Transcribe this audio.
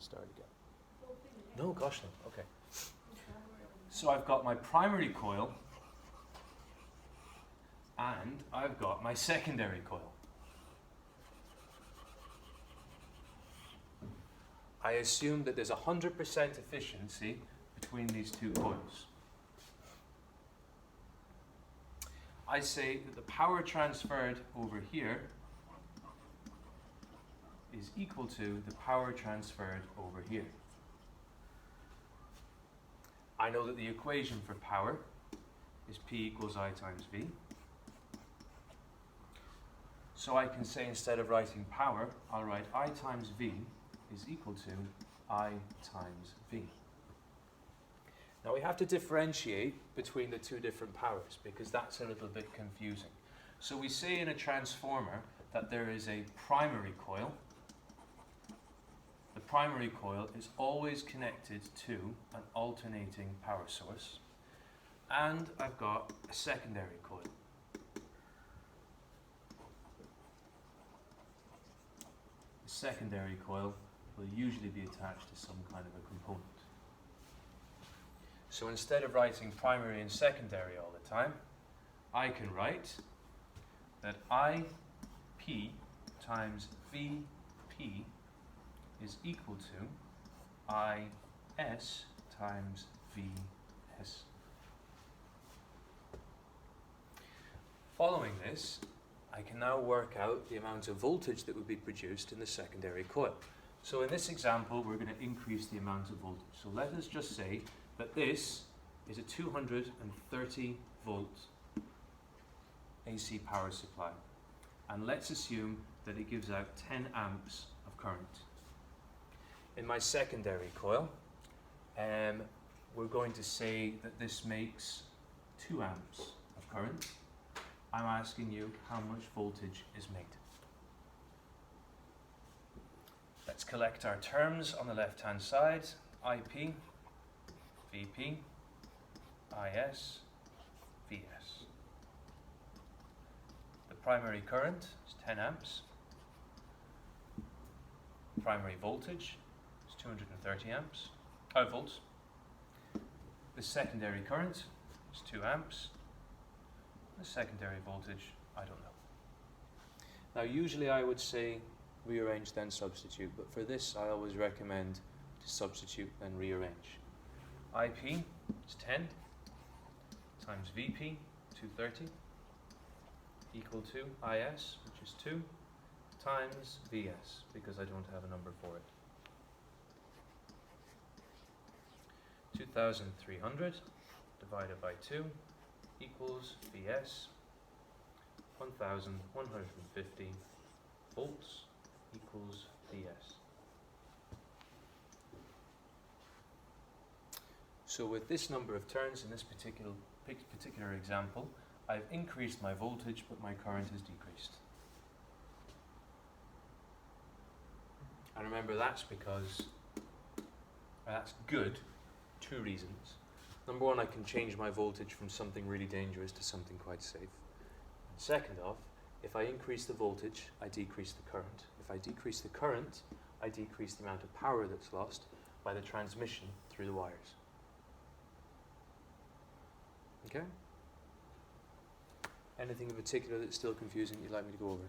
start again. No, gosh no. Okay. So I've got my primary coil and I've got my secondary coil. I assume that there's 100% efficiency between these two coils. I say that the power transferred over here is equal to the power transferred over here. I know that the equation for power is P equals I times V. So I can say, instead of writing power, I'll write I times V is equal to I times V. Now we have to differentiate between the two different powers because that's a little bit confusing. So we say in a transformer that there is a primary coil. The primary coil is always connected to an alternating power source. And I've got a secondary coil. The secondary coil will usually be attached to some kind of a component. So instead of writing primary and secondary all the time, I can write that IP times VP is equal to IS times VS. Following this, I can now work out the amount of voltage that would be produced in the secondary coil. So in this example, we're going to increase the amount of voltage. So let us just say that this is a 230 volt AC power supply. And let's assume that it gives out 10 amps of current. In my secondary coil, we're going to say that this makes 2 amps of current. I'm asking you how much voltage is made. Let's collect our terms on the left-hand side. IP, VP, IS, VS. The primary current is 10 amps. Primary voltage is 230 volts. The secondary current is 2 amps. The secondary voltage, I don't know. Now usually I would say rearrange then substitute, but for this I always recommend to substitute then rearrange. IP is 10 times VP, 230, equal to IS, which is 2, times VS, because I don't have a number for it. 2,300 divided by 2 equals VS, 1,150 volts equals VS. So with this number of turns in this particular example, I've increased my voltage, but my current has decreased. And remember, that's because that's good. 2 reasons. Number one, I can change my voltage from something really dangerous to something quite safe. And second off, if I increase the voltage, I decrease the current. If I decrease the current, I decrease the amount of power that's lost by the transmission through the wires. Okay? Anything in particular that's still confusing you'd like me to go over?